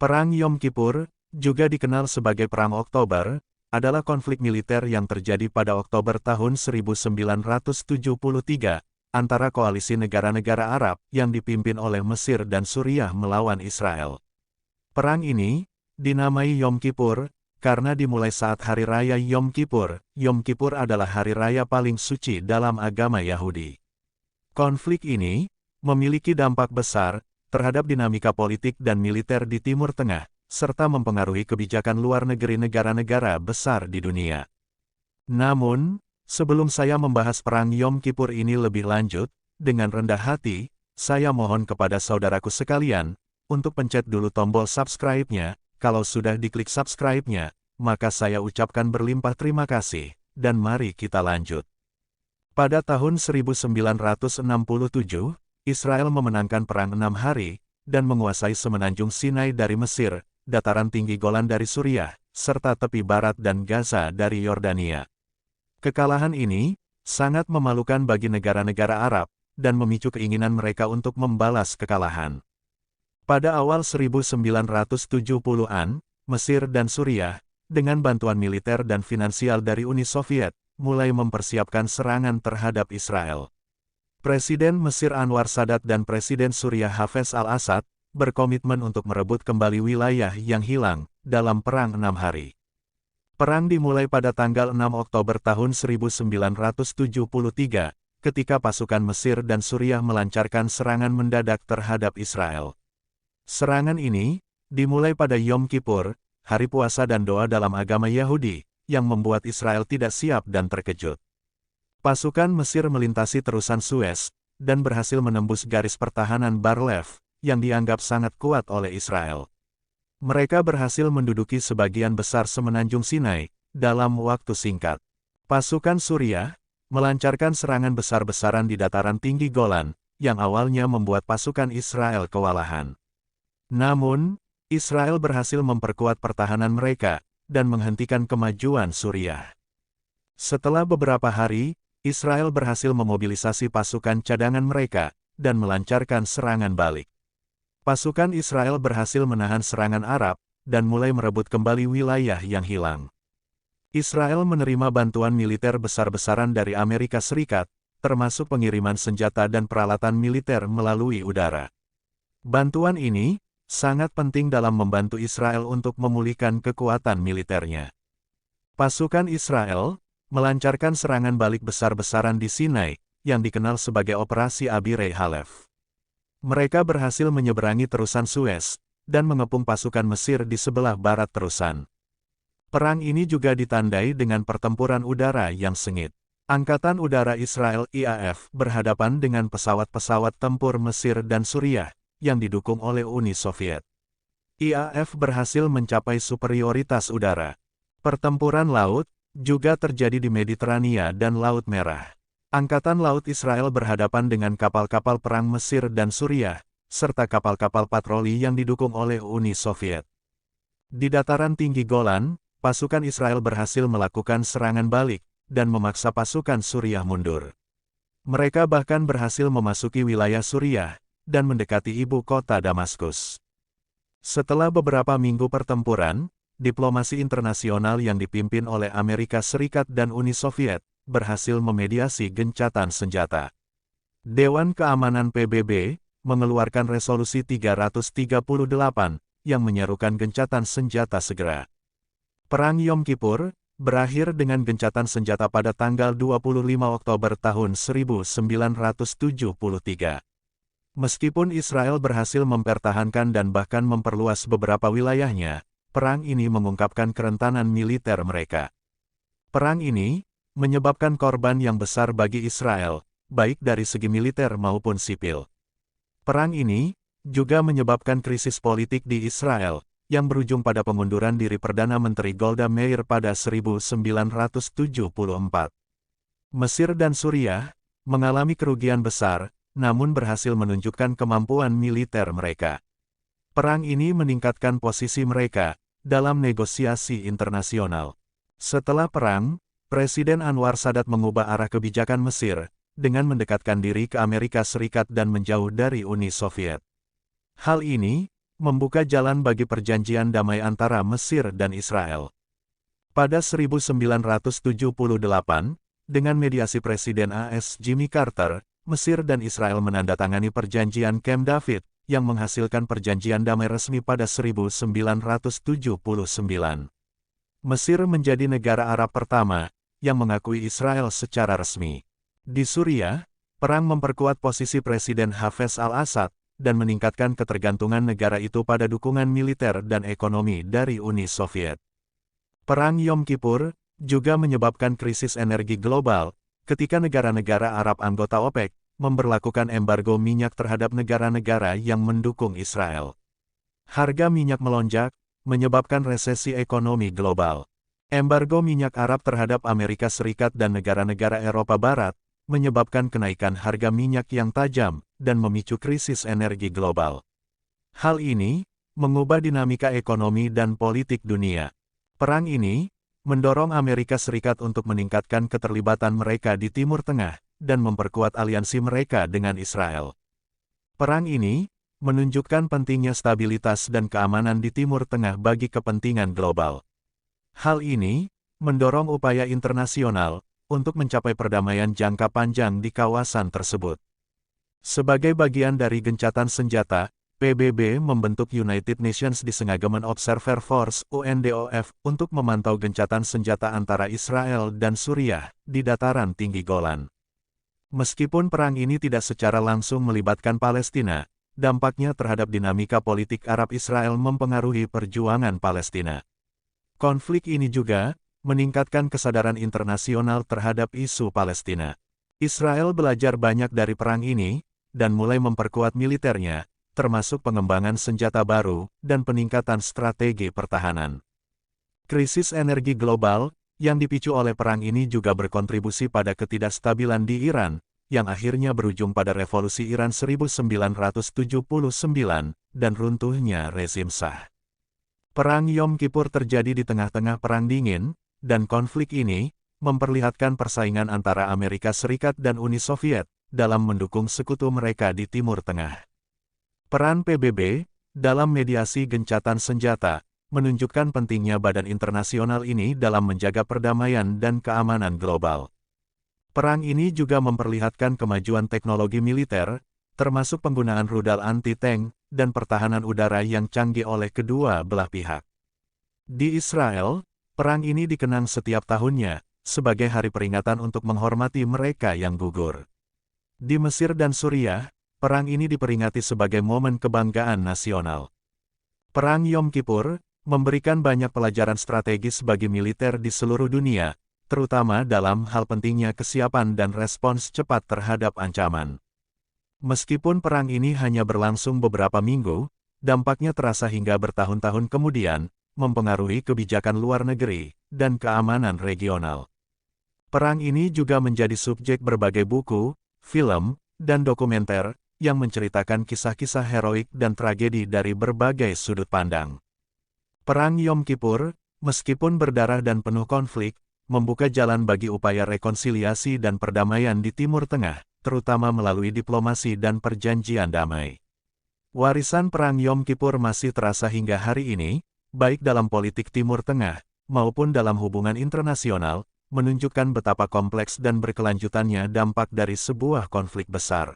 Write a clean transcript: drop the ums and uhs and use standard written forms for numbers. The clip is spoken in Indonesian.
Perang Yom Kippur, juga dikenal sebagai Perang Oktober, adalah konflik militer yang terjadi pada Oktober tahun 1973 antara koalisi negara-negara Arab yang dipimpin oleh Mesir dan Suriah melawan Israel. Perang ini dinamai Yom Kippur karena dimulai saat Hari Raya Yom Kippur. Yom Kippur adalah hari raya paling suci dalam agama Yahudi. Konflik ini memiliki dampak besar terhadap dinamika politik dan militer di Timur Tengah, serta mempengaruhi kebijakan luar negeri negara-negara besar di dunia. Namun, sebelum saya membahas Perang Yom Kippur ini lebih lanjut, dengan rendah hati, saya mohon kepada saudaraku sekalian, untuk pencet dulu tombol subscribe-nya. Kalau sudah diklik subscribe-nya, maka saya ucapkan berlimpah terima kasih, dan mari kita lanjut. Pada tahun 1967, Israel memenangkan Perang 6 Hari, dan menguasai semenanjung Sinai dari Mesir, dataran tinggi Golan dari Suriah, serta tepi barat dan Gaza dari Yordania. Kekalahan ini sangat memalukan bagi negara-negara Arab, dan memicu keinginan mereka untuk membalas kekalahan. Pada awal 1970-an, Mesir dan Suriah, dengan bantuan militer dan finansial dari Uni Soviet, mulai mempersiapkan serangan terhadap Israel. Presiden Mesir Anwar Sadat dan Presiden Suriah Hafez al-Assad berkomitmen untuk merebut kembali wilayah yang hilang dalam Perang 6 Hari. Perang dimulai pada tanggal 6 Oktober tahun 1973, ketika pasukan Mesir dan Suriah melancarkan serangan mendadak terhadap Israel. Serangan ini dimulai pada Yom Kippur, hari puasa dan doa dalam agama Yahudi, yang membuat Israel tidak siap dan terkejut. Pasukan Mesir melintasi terusan Suez, dan berhasil menembus garis pertahanan Bar-Lev, yang dianggap sangat kuat oleh Israel. Mereka berhasil menduduki sebagian besar semenanjung Sinai, dalam waktu singkat. Pasukan Suriah melancarkan serangan besar-besaran di dataran tinggi Golan, yang awalnya membuat pasukan Israel kewalahan. Namun, Israel berhasil memperkuat pertahanan mereka, dan menghentikan kemajuan Suriah. Setelah beberapa hari, Israel berhasil memobilisasi pasukan cadangan mereka, dan melancarkan serangan balik. Pasukan Israel berhasil menahan serangan Arab, dan mulai merebut kembali wilayah yang hilang. Israel menerima bantuan militer besar-besaran dari Amerika Serikat, termasuk pengiriman senjata dan peralatan militer melalui udara. Bantuan ini sangat penting dalam membantu Israel untuk memulihkan kekuatan militernya. Pasukan Israel melancarkan serangan balik besar-besaran di Sinai, yang dikenal sebagai Operasi Abirei Halef. Mereka berhasil menyeberangi terusan Suez, dan mengepung pasukan Mesir di sebelah barat terusan. Perang ini juga ditandai dengan pertempuran udara yang sengit. Angkatan Udara Israel IAF berhadapan dengan pesawat-pesawat tempur Mesir dan Suriah, yang didukung oleh Uni Soviet. IAF berhasil mencapai superioritas udara. Pertempuran laut juga terjadi di Mediterania dan Laut Merah. Angkatan Laut Israel berhadapan dengan kapal-kapal perang Mesir dan Suriah, serta kapal-kapal patroli yang didukung oleh Uni Soviet. Di dataran tinggi Golan, pasukan Israel berhasil melakukan serangan balik, dan memaksa pasukan Suriah mundur. Mereka bahkan berhasil memasuki wilayah Suriah, dan mendekati ibu kota Damaskus. Setelah beberapa minggu pertempuran, diplomasi internasional yang dipimpin oleh Amerika Serikat dan Uni Soviet berhasil memediasi gencatan senjata. Dewan Keamanan PBB mengeluarkan resolusi 338 yang menyerukan gencatan senjata segera. Perang Yom Kippur berakhir dengan gencatan senjata pada tanggal 25 Oktober tahun 1973. Meskipun Israel berhasil mempertahankan dan bahkan memperluas beberapa wilayahnya, perang ini mengungkapkan kerentanan militer mereka. Perang ini menyebabkan korban yang besar bagi Israel, baik dari segi militer maupun sipil. Perang ini juga menyebabkan krisis politik di Israel, yang berujung pada pengunduran diri Perdana Menteri Golda Meir pada 1974. Mesir dan Suriah mengalami kerugian besar, namun berhasil menunjukkan kemampuan militer mereka. Perang ini meningkatkan posisi mereka dalam negosiasi internasional. Setelah perang, Presiden Anwar Sadat mengubah arah kebijakan Mesir, dengan mendekatkan diri ke Amerika Serikat dan menjauh dari Uni Soviet. Hal ini membuka jalan bagi perjanjian damai antara Mesir dan Israel. Pada 1978, dengan mediasi Presiden AS Jimmy Carter, Mesir dan Israel menandatangani perjanjian Camp David, yang menghasilkan perjanjian damai resmi pada 1979. Mesir menjadi negara Arab pertama yang mengakui Israel secara resmi. Di Suriah, perang memperkuat posisi Presiden Hafez al-Assad, dan meningkatkan ketergantungan negara itu pada dukungan militer dan ekonomi dari Uni Soviet. Perang Yom Kippur juga menyebabkan krisis energi global, ketika negara-negara Arab anggota OPEC memberlakukan embargo minyak terhadap negara-negara yang mendukung Israel. Harga minyak melonjak, menyebabkan resesi ekonomi global. Embargo minyak Arab terhadap Amerika Serikat dan negara-negara Eropa Barat menyebabkan kenaikan harga minyak yang tajam dan memicu krisis energi global. Hal ini mengubah dinamika ekonomi dan politik dunia. Perang ini mendorong Amerika Serikat untuk meningkatkan keterlibatan mereka di Timur Tengah dan memperkuat aliansi mereka dengan Israel. Perang ini menunjukkan pentingnya stabilitas dan keamanan di Timur Tengah bagi kepentingan global. Hal ini mendorong upaya internasional untuk mencapai perdamaian jangka panjang di kawasan tersebut. Sebagai bagian dari gencatan senjata, PBB membentuk United Nations Disengagement Observer Force (UNDOF) untuk memantau gencatan senjata antara Israel dan Suriah di dataran tinggi Golan. Meskipun perang ini tidak secara langsung melibatkan Palestina, dampaknya terhadap dinamika politik Arab Israel mempengaruhi perjuangan Palestina. Konflik ini juga meningkatkan kesadaran internasional terhadap isu Palestina. Israel belajar banyak dari perang ini, dan mulai memperkuat militernya, termasuk pengembangan senjata baru dan peningkatan strategi pertahanan. Krisis energi global yang dipicu oleh perang ini juga berkontribusi pada ketidakstabilan di Iran, yang akhirnya berujung pada revolusi Iran 1979 dan runtuhnya rezim Shah. Perang Yom Kippur terjadi di tengah-tengah Perang Dingin, dan konflik ini memperlihatkan persaingan antara Amerika Serikat dan Uni Soviet dalam mendukung sekutu mereka di Timur Tengah. Peran PBB dalam mediasi gencatan senjata menunjukkan pentingnya badan internasional ini dalam menjaga perdamaian dan keamanan global. Perang ini juga memperlihatkan kemajuan teknologi militer, termasuk penggunaan rudal anti-tank dan pertahanan udara yang canggih oleh kedua belah pihak. Di Israel, perang ini dikenang setiap tahunnya sebagai hari peringatan untuk menghormati mereka yang gugur. Di Mesir dan Suriah, perang ini diperingati sebagai momen kebanggaan nasional. Perang Yom Kippur memberikan banyak pelajaran strategis bagi militer di seluruh dunia, terutama dalam hal pentingnya kesiapan dan respons cepat terhadap ancaman. Meskipun perang ini hanya berlangsung beberapa minggu, dampaknya terasa hingga bertahun-tahun kemudian, mempengaruhi kebijakan luar negeri dan keamanan regional. Perang ini juga menjadi subjek berbagai buku, film, dan dokumenter yang menceritakan kisah-kisah heroik dan tragedi dari berbagai sudut pandang. Perang Yom Kippur, meskipun berdarah dan penuh konflik, membuka jalan bagi upaya rekonsiliasi dan perdamaian di Timur Tengah, terutama melalui diplomasi dan perjanjian damai. Warisan Perang Yom Kippur masih terasa hingga hari ini, baik dalam politik Timur Tengah, maupun dalam hubungan internasional, menunjukkan betapa kompleks dan berkelanjutannya dampak dari sebuah konflik besar.